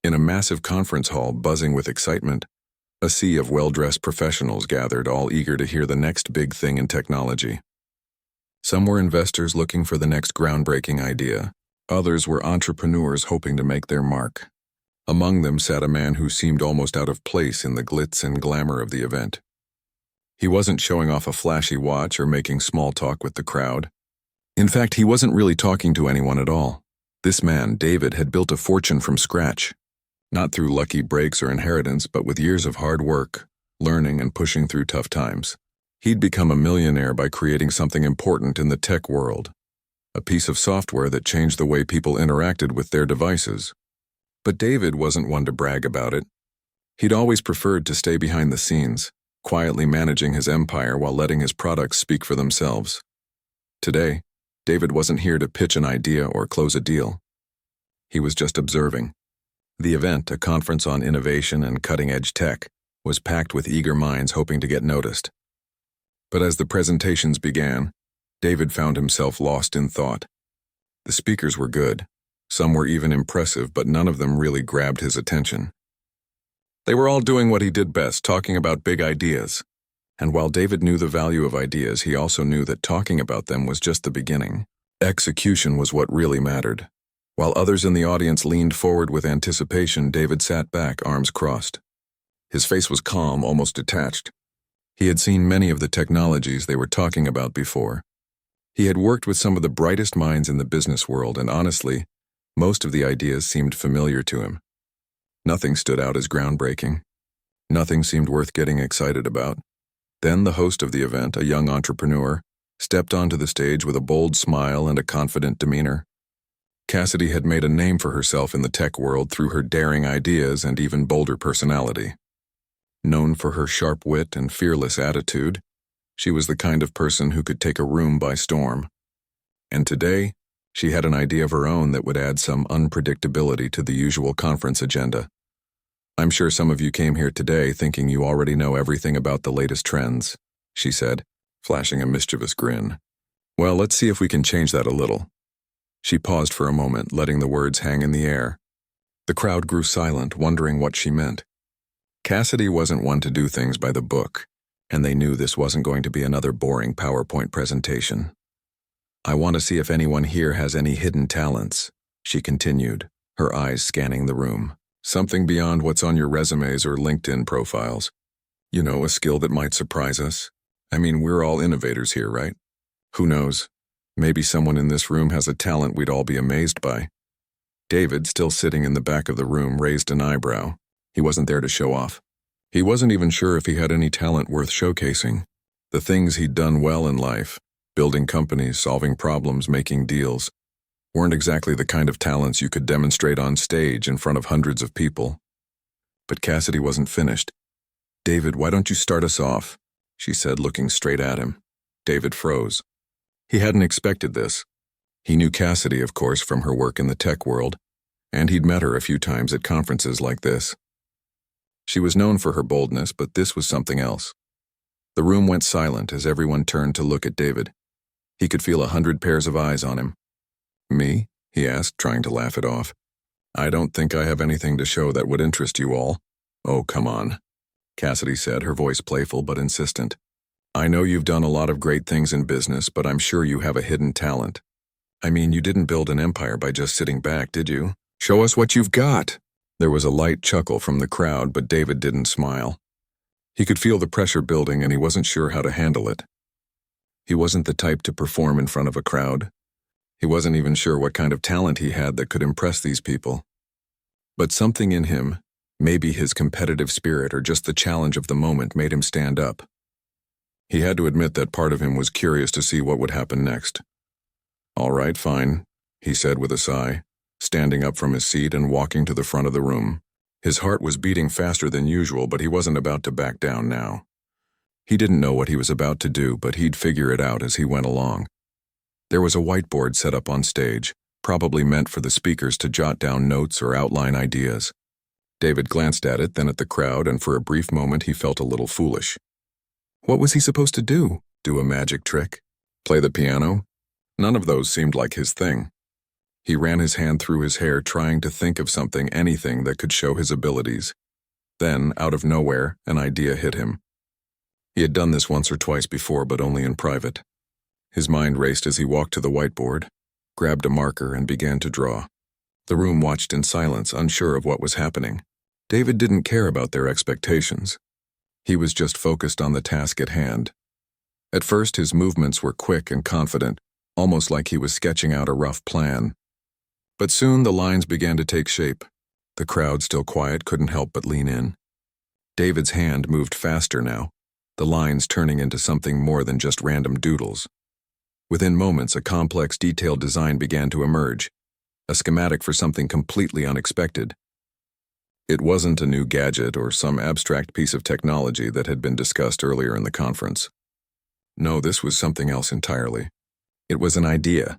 In a massive conference hall buzzing with excitement, a sea of well-dressed professionals gathered, all eager to hear the next big thing in technology. Some were investors looking for the next groundbreaking idea. Others were entrepreneurs hoping to make their mark. Among them sat a man who seemed almost out of place in the glitz and glamour of the event. He wasn't showing off a flashy watch or making small talk with the crowd. In fact, he wasn't really talking to anyone at all. This man, David, had built a fortune from scratch. Not through lucky breaks or inheritance, but with years of hard work, learning and pushing through tough times. He'd become a millionaire by creating something important in the tech world, a piece of software that changed the way people interacted with their devices. But David wasn't one to brag about it. He'd always preferred to stay behind the scenes, quietly managing his empire while letting his products speak for themselves. Today, David wasn't here to pitch an idea or close a deal. He was just observing. The event, a conference on innovation and cutting-edge tech, was packed with eager minds hoping to get noticed. But as the presentations began, David found himself lost in thought. The speakers were good. Some were even impressive, but none of them really grabbed his attention. They were all doing what he did best, talking about big ideas. And while David knew the value of ideas, he also knew that talking about them was just the beginning. Execution was what really mattered. While others in the audience leaned forward with anticipation, David sat back, arms crossed. His face was calm, almost detached. He had seen many of the technologies they were talking about before. He had worked with some of the brightest minds in the business world, and honestly, most of the ideas seemed familiar to him. Nothing stood out as groundbreaking. Nothing seemed worth getting excited about. Then the host of the event, a young entrepreneur, stepped onto the stage with a bold smile and a confident demeanor. Cassidy had made a name for herself in the tech world through her daring ideas and even bolder personality. Known for her sharp wit and fearless attitude, she was the kind of person who could take a room by storm. And today, she had an idea of her own that would add some unpredictability to the usual conference agenda. "I'm sure some of you came here today thinking you already know everything about the latest trends," she said, flashing a mischievous grin. "Well, let's see if we can change that a little." She paused for a moment, letting the words hang in the air. The crowd grew silent, wondering what she meant. Cassidy wasn't one to do things by the book, and they knew this wasn't going to be another boring PowerPoint presentation. "I want to see if anyone here has any hidden talents," she continued, her eyes scanning the room. "Something beyond what's on your resumes or LinkedIn profiles. You know, a skill that might surprise us. I mean, we're all innovators here, right? Who knows? Maybe someone in this room has a talent we'd all be amazed by." David, still sitting in the back of the room, raised an eyebrow. He wasn't there to show off. He wasn't even sure if he had any talent worth showcasing. The things he'd done well in life, building companies, solving problems, making deals, weren't exactly the kind of talents you could demonstrate on stage in front of hundreds of people. But Cassidy wasn't finished. "David, why don't you start us off?" she said, looking straight at him. David froze. He hadn't expected this. He knew Cassidy, of course, from her work in the tech world, and he'd met her a few times at conferences like this. She was known for her boldness, but this was something else. The room went silent as everyone turned to look at David. He could feel 100 pairs of eyes on him. "Me?" he asked, trying to laugh it off. "I don't think I have anything to show that would interest you all." "Oh, come on," Cassidy said, her voice playful but insistent. "I know you've done a lot of great things in business, but I'm sure you have a hidden talent. I mean, you didn't build an empire by just sitting back, did you? Show us what you've got." There was a light chuckle from the crowd, but David didn't smile. He could feel the pressure building, and he wasn't sure how to handle it. He wasn't the type to perform in front of a crowd. He wasn't even sure what kind of talent he had that could impress these people. But something in him, maybe his competitive spirit or just the challenge of the moment, made him stand up. He had to admit that part of him was curious to see what would happen next. "All right, fine," he said with a sigh, standing up from his seat and walking to the front of the room. His heart was beating faster than usual, but he wasn't about to back down now. He didn't know what he was about to do, but he'd figure it out as he went along. There was a whiteboard set up on stage, probably meant for the speakers to jot down notes or outline ideas. David glanced at it, then at the crowd, and for a brief moment he felt a little foolish. What was he supposed to do? Do a magic trick? Play the piano? None of those seemed like his thing. He ran his hand through his hair, trying to think of something, anything that could show his abilities. Then, out of nowhere, an idea hit him. He had done this once or twice before, but only in private. His mind raced as he walked to the whiteboard, grabbed a marker, and began to draw. The room watched in silence, unsure of what was happening. David didn't care about their expectations. He was just focused on the task at hand. At first, his movements were quick and confident, almost like he was sketching out a rough plan. But soon the lines began to take shape. The crowd, still quiet, couldn't help but lean in. David's hand moved faster now, the lines turning into something more than just random doodles. Within moments, a complex, detailed design began to emerge, a schematic for something completely unexpected. It wasn't a new gadget or some abstract piece of technology that had been discussed earlier in the conference. No, this was something else entirely. It was an idea,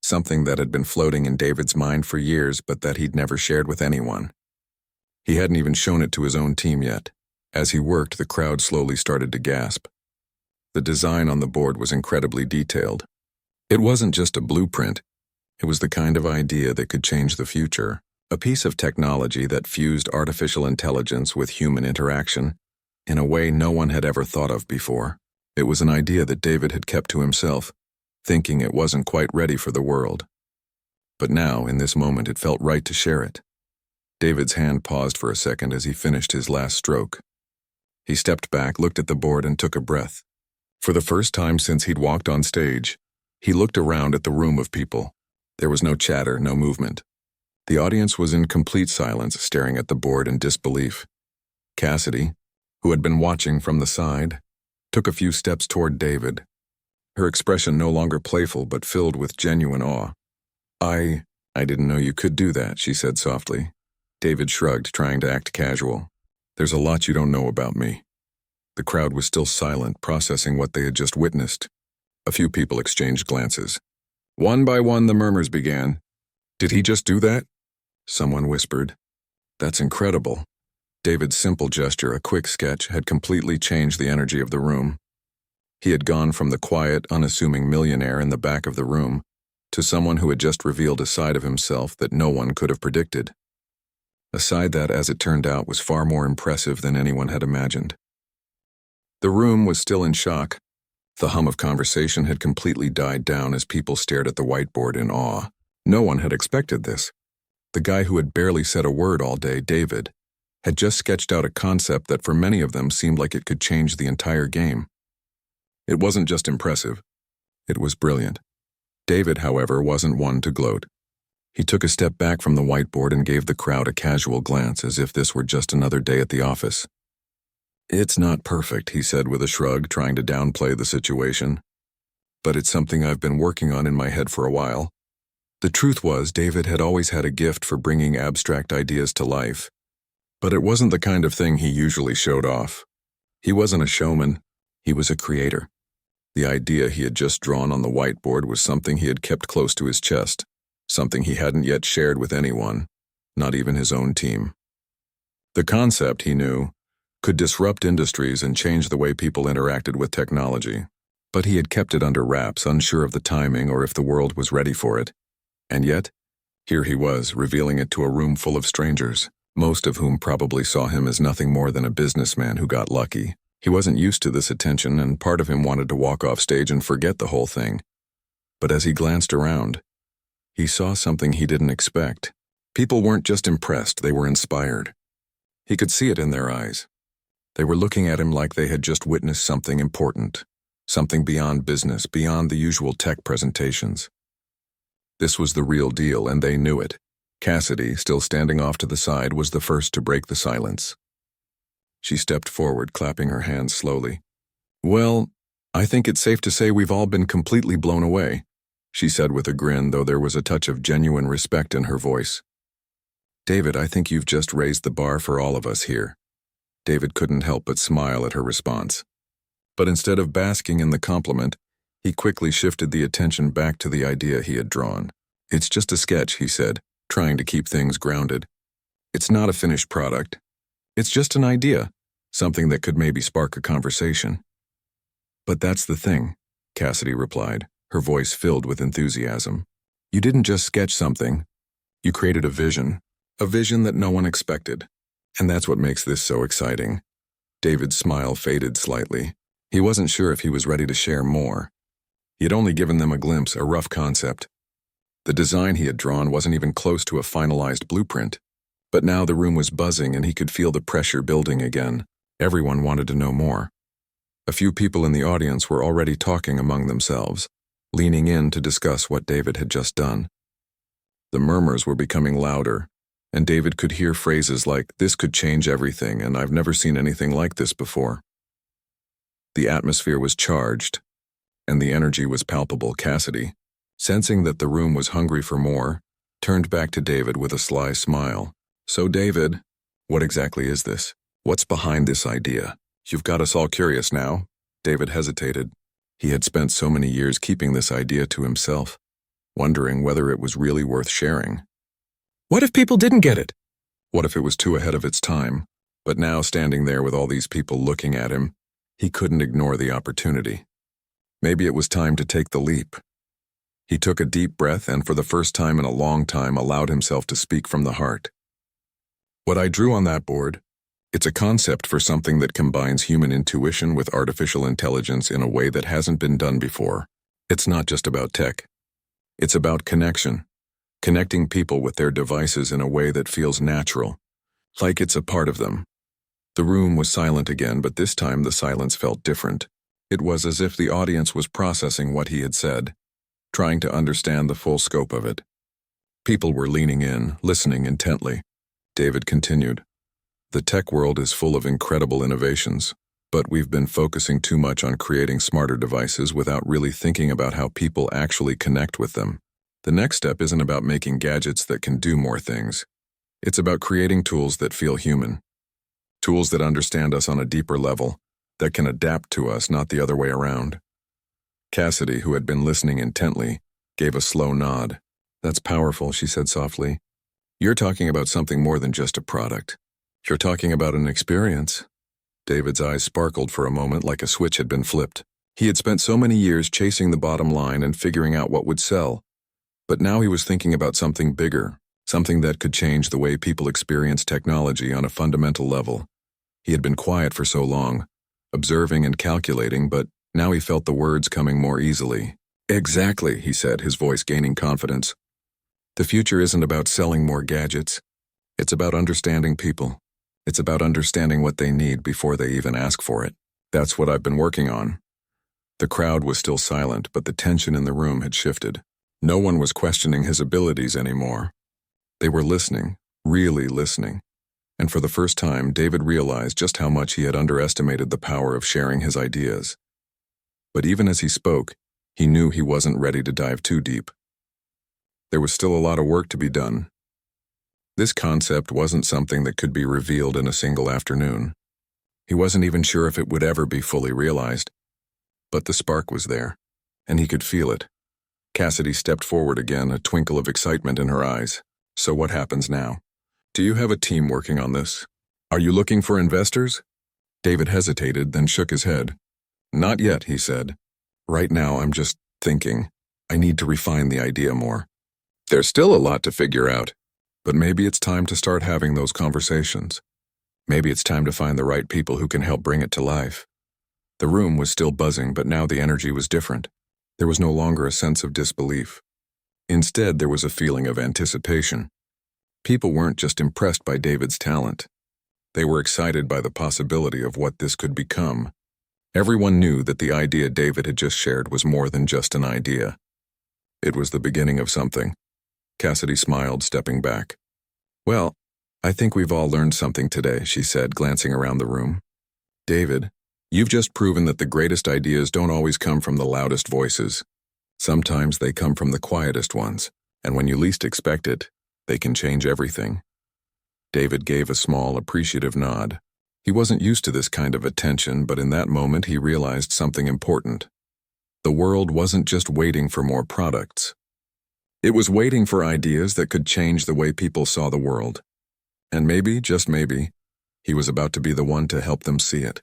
something that had been floating in David's mind for years, but that he'd never shared with anyone. He hadn't even shown it to his own team yet. As he worked, the crowd slowly started to gasp. The design on the board was incredibly detailed. It wasn't just a blueprint. It was the kind of idea that could change the future, a piece of technology that fused artificial intelligence with human interaction in a way no one had ever thought of before. It was an idea that David had kept to himself, thinking it wasn't quite ready for the world. But now, in this moment, it felt right to share it. David's hand paused for a second as he finished his last stroke. He stepped back, looked at the board, and took a breath. For the first time since he'd walked on stage, he looked around at the room of people. There was no chatter, no movement. The audience was in complete silence, staring at the board in disbelief. Cassidy, who had been watching from the side, took a few steps toward David, her expression no longer playful but filled with genuine awe. I didn't know you could do that," she said softly. David shrugged, trying to act casual. "There's a lot you don't know about me." The crowd was still silent, processing what they had just witnessed. A few people exchanged glances. One by one, the murmurs began. "Did he just do that?" Someone whispered. "That's incredible." David's simple gesture, a quick sketch, had completely changed the energy of the room. He had gone from the quiet, unassuming millionaire in the back of the room to someone who had just revealed a side of himself that no one could have predicted. A side that, as it turned out, was far more impressive than anyone had imagined. The room was still in shock. The hum of conversation had completely died down as people stared at the whiteboard in awe. No one had expected this. The guy who had barely said a word all day, David, had just sketched out a concept that for many of them seemed like it could change the entire game. It wasn't just impressive. It was brilliant. David, however, wasn't one to gloat. He took a step back from the whiteboard and gave the crowd a casual glance as if this were just another day at the office. "It's not perfect," he said with a shrug, trying to downplay the situation. "But it's something I've been working on in my head for a while." The truth was, David had always had a gift for bringing abstract ideas to life. But it wasn't the kind of thing he usually showed off. He wasn't a showman. He was a creator. The idea he had just drawn on the whiteboard was something he had kept close to his chest, something he hadn't yet shared with anyone, not even his own team. The concept, he knew, could disrupt industries and change the way people interacted with technology. But he had kept it under wraps, unsure of the timing or if the world was ready for it. And yet, here he was, revealing it to a room full of strangers, most of whom probably saw him as nothing more than a businessman who got lucky. He wasn't used to this attention, and part of him wanted to walk off stage and forget the whole thing. But as he glanced around, he saw something he didn't expect. People weren't just impressed, they were inspired. He could see it in their eyes. They were looking at him like they had just witnessed something important, something beyond business, beyond the usual tech presentations. This was the real deal, and they knew it. Cassidy, still standing off to the side, was the first to break the silence. She stepped forward, clapping her hands slowly. "Well, I think it's safe to say we've all been completely blown away," she said with a grin, though there was a touch of genuine respect in her voice. "David, I think you've just raised the bar for all of us here." David couldn't help but smile at her response. But instead of basking in the compliment, he quickly shifted the attention back to the idea he had drawn. "It's just a sketch," he said, trying to keep things grounded. "It's not a finished product. It's just an idea, something that could maybe spark a conversation." "But that's the thing," Cassidy replied, her voice filled with enthusiasm. You didn't just sketch something, you created a vision that no one expected. And that's what makes this so exciting. David's smile faded slightly. He wasn't sure if he was ready to share more. He had only given them a glimpse, a rough concept. The design he had drawn wasn't even close to a finalized blueprint. But now the room was buzzing and he could feel the pressure building again. Everyone wanted to know more. A few people in the audience were already talking among themselves, leaning in to discuss what David had just done. The murmurs were becoming louder, and David could hear phrases like, "This could change everything, and I've never seen anything like this before." The atmosphere was charged, and the energy was palpable. Cassidy, sensing that the room was hungry for more, turned back to David with a sly smile. "So David, what exactly is this? What's behind this idea? You've got us all curious now." David hesitated. He had spent so many years keeping this idea to himself, wondering whether it was really worth sharing. What if people didn't get it? What if it was too ahead of its time? But now, standing there with all these people looking at him, he couldn't ignore the opportunity. Maybe it was time to take the leap. He took a deep breath and for the first time in a long time allowed himself to speak from the heart. "What I drew on that board, it's a concept for something that combines human intuition with artificial intelligence in a way that hasn't been done before. It's not just about tech. It's about connection. Connecting people with their devices in a way that feels natural, like it's a part of them." The room was silent again, but this time the silence felt different. It was as if the audience was processing what he had said, trying to understand the full scope of it. People were leaning in, listening intently. David continued, "The tech world is full of incredible innovations, but we've been focusing too much on creating smarter devices without really thinking about how people actually connect with them. The next step isn't about making gadgets that can do more things. It's about creating tools that feel human. Tools that understand us on a deeper level, that can adapt to us, not the other way around." Cassidy, who had been listening intently, gave a slow nod. "That's powerful," she said softly. "You're talking about something more than just a product. You're talking about an experience." David's eyes sparkled for a moment like a switch had been flipped. He had spent so many years chasing the bottom line and figuring out what would sell. But now he was thinking about something bigger, something that could change the way people experience technology on a fundamental level. He had been quiet for so long, observing and calculating, but now he felt the words coming more easily. "Exactly," he said, his voice gaining confidence. "The future isn't about selling more gadgets. It's about understanding people. It's about understanding what they need before they even ask for it. That's what I've been working on." The crowd was still silent, but the tension in the room had shifted. No one was questioning his abilities anymore. They were listening, really listening. And for the first time, David realized just how much he had underestimated the power of sharing his ideas. But even as he spoke, he knew he wasn't ready to dive too deep. There was still a lot of work to be done. This concept wasn't something that could be revealed in a single afternoon. He wasn't even sure if it would ever be fully realized. But the spark was there, and he could feel it. Cassidy stepped forward again, a twinkle of excitement in her eyes. "So what happens now? Do you have a team working on this? Are you looking for investors?" David hesitated, then shook his head. "Not yet," he said. "Right now I'm just thinking. I need to refine the idea more. There's still a lot to figure out, but maybe it's time to start having those conversations. Maybe it's time to find the right people who can help bring it to life." The room was still buzzing, but now the energy was different. There was no longer a sense of disbelief. Instead, there was a feeling of anticipation. People weren't just impressed by David's talent. They were excited by the possibility of what this could become. Everyone knew that the idea David had just shared was more than just an idea. It was the beginning of something. Cassidy smiled, stepping back. "Well, I think we've all learned something today," she said, glancing around the room. "David, you've just proven that the greatest ideas don't always come from the loudest voices. Sometimes they come from the quietest ones, and when you least expect it, they can change everything." David gave a small, appreciative nod. He wasn't used to this kind of attention, but in that moment he realized something important. The world wasn't just waiting for more products. It was waiting for ideas that could change the way people saw the world. And maybe, just maybe, he was about to be the one to help them see it.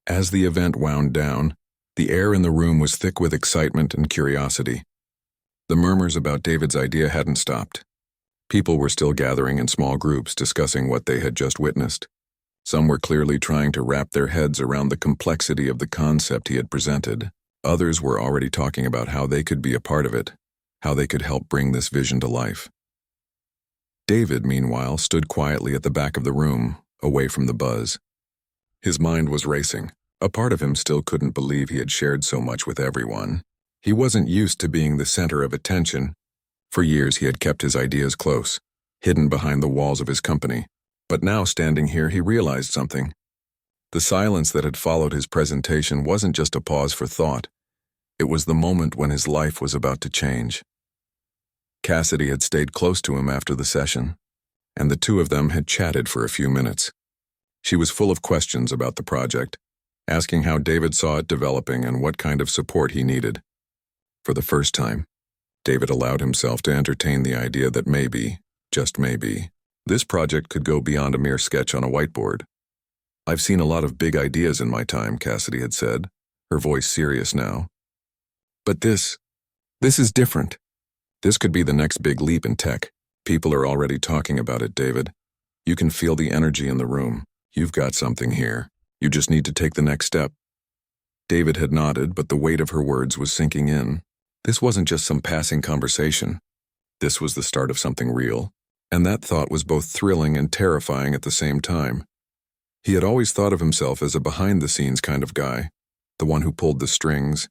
As the event wound down, the air in the room was thick with excitement and curiosity. The murmurs about David's idea hadn't stopped. People were still gathering in small groups discussing what they had just witnessed. Some were clearly trying to wrap their heads around the complexity of the concept he had presented. Others were already talking about how they could be a part of it, how they could help bring this vision to life. David, meanwhile, stood quietly at the back of the room, away from the buzz. His mind was racing. A part of him still couldn't believe he had shared so much with everyone. He wasn't used to being the center of attention. For years he had kept his ideas close, hidden behind the walls of his company. But now, standing here, he realized something. The silence that had followed his presentation wasn't just a pause for thought. It was the moment when his life was about to change. Cassidy had stayed close to him after the session, and the two of them had chatted for a few minutes. She was full of questions about the project, asking how David saw it developing and what kind of support he needed. For the first time, David allowed himself to entertain the idea that maybe, just maybe, this project could go beyond a mere sketch on a whiteboard. "I've seen a lot of big ideas in my time," Cassidy had said, her voice serious now. "But this is different. This could be the next big leap in tech. People are already talking about it, David. You can feel the energy in the room. You've got something here. You just need to take the next step." David had nodded, but the weight of her words was sinking in. This wasn't just some passing conversation. This was the start of something real, and that thought was both thrilling and terrifying at the same time. He had always thought of himself as a behind-the-scenes kind of guy, the one who pulled the strings,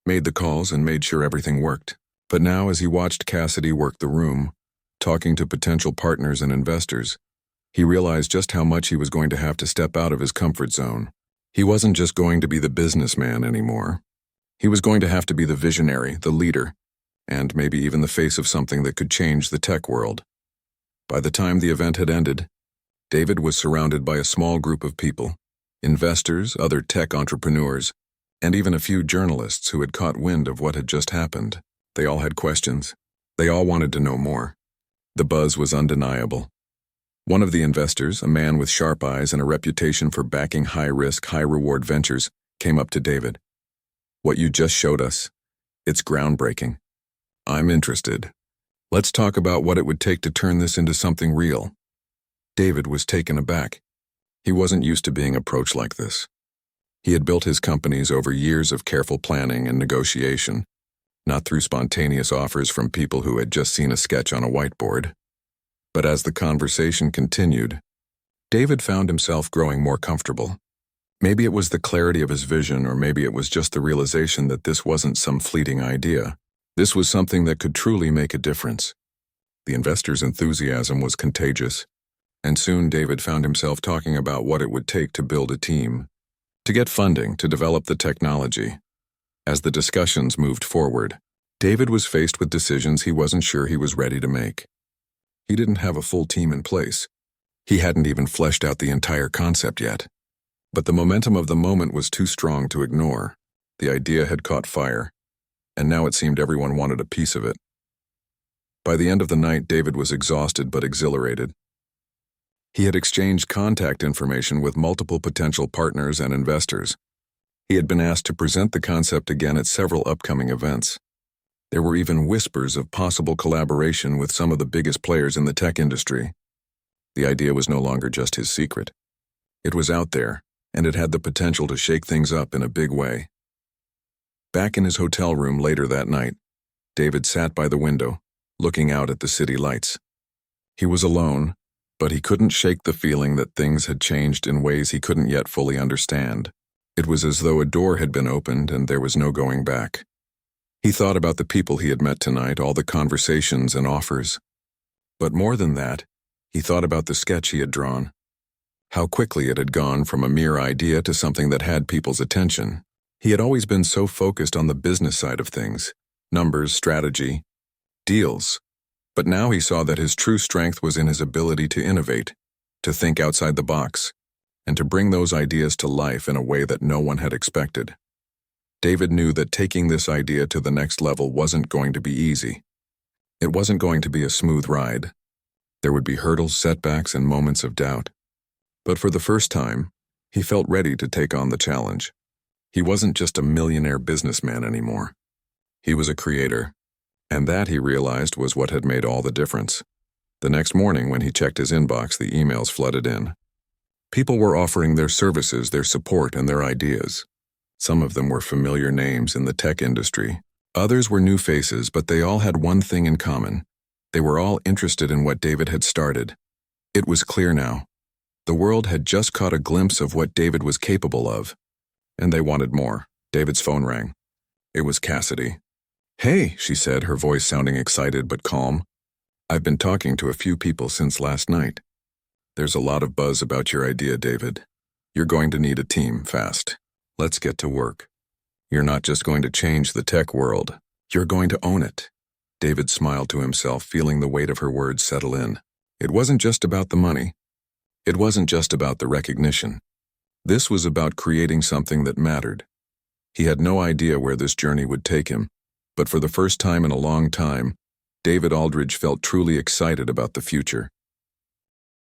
made the calls, and made sure everything worked. But now, as he watched Cassidy work the room, talking to potential partners and investors, he realized just how much he was going to have to step out of his comfort zone. He wasn't just going to be the businessman anymore. He was going to have to be the visionary, the leader, and maybe even the face of something that could change the tech world. By the time the event had ended, David was surrounded by a small group of people, investors, other tech entrepreneurs, and even a few journalists who had caught wind of what had just happened. They all had questions. They all wanted to know more. The buzz was undeniable. One of the investors, a man with sharp eyes and a reputation for backing high-risk, high-reward ventures, came up to David. "What you just showed us, it's groundbreaking. I'm interested. Let's talk about what it would take to turn this into something real." David was taken aback. He wasn't used to being approached like this. He had built his companies over years of careful planning and negotiation, not through spontaneous offers from people who had just seen a sketch on a whiteboard. But as the conversation continued, David found himself growing more comfortable. Maybe it was the clarity of his vision, or maybe it was just the realization that this wasn't some fleeting idea. This was something that could truly make a difference. The investors' enthusiasm was contagious, and soon David found himself talking about what it would take to build a team, to get funding, to develop the technology. As the discussions moved forward, David was faced with decisions he wasn't sure he was ready to make. He didn't have a full team in place. He hadn't even fleshed out the entire concept yet. But the momentum of the moment was too strong to ignore. The idea had caught fire, and now it seemed everyone wanted a piece of it. By the end of the night, David was exhausted but exhilarated. He had exchanged contact information with multiple potential partners and investors. He had been asked to present the concept again at several upcoming events. There were even whispers of possible collaboration with some of the biggest players in the tech industry. The idea was no longer just his secret. It was out there, and it had the potential to shake things up in a big way. Back in his hotel room later that night, David sat by the window, looking out at the city lights. He was alone, but he couldn't shake the feeling that things had changed in ways he couldn't yet fully understand. It was as though a door had been opened and there was no going back. He thought about the people he had met tonight, all the conversations and offers. But more than that, he thought about the sketch he had drawn. How quickly it had gone from a mere idea to something that had people's attention. He had always been so focused on the business side of things, numbers, strategy, deals. But now he saw that his true strength was in his ability to innovate, to think outside the box, and to bring those ideas to life in a way that no one had expected. David knew that taking this idea to the next level wasn't going to be easy. It wasn't going to be a smooth ride. There would be hurdles, setbacks, and moments of doubt. But for the first time, he felt ready to take on the challenge. He wasn't just a millionaire businessman anymore. He was a creator, And that, he realized, was what had made all the difference. The next morning, when he checked his inbox, the emails flooded in. People were offering their services, their support, and their ideas. Some of them were familiar names in the tech industry. Others were new faces, but they all had one thing in common. They were all interested in what David had started. It was clear now. The world had just caught a glimpse of what David was capable of. And they wanted more. David's phone rang. It was Cassidy. "Hey," she said, her voice sounding excited but calm. "I've been talking to a few people since last night. There's a lot of buzz about your idea, David. You're going to need a team, fast. Let's get to work. You're not just going to change the tech world. You're going to own it." David smiled to himself, feeling the weight of her words settle in. It wasn't just about the money. It wasn't just about the recognition. This was about creating something that mattered. He had no idea where this journey would take him, but for the first time in a long time, David Aldridge felt truly excited about the future.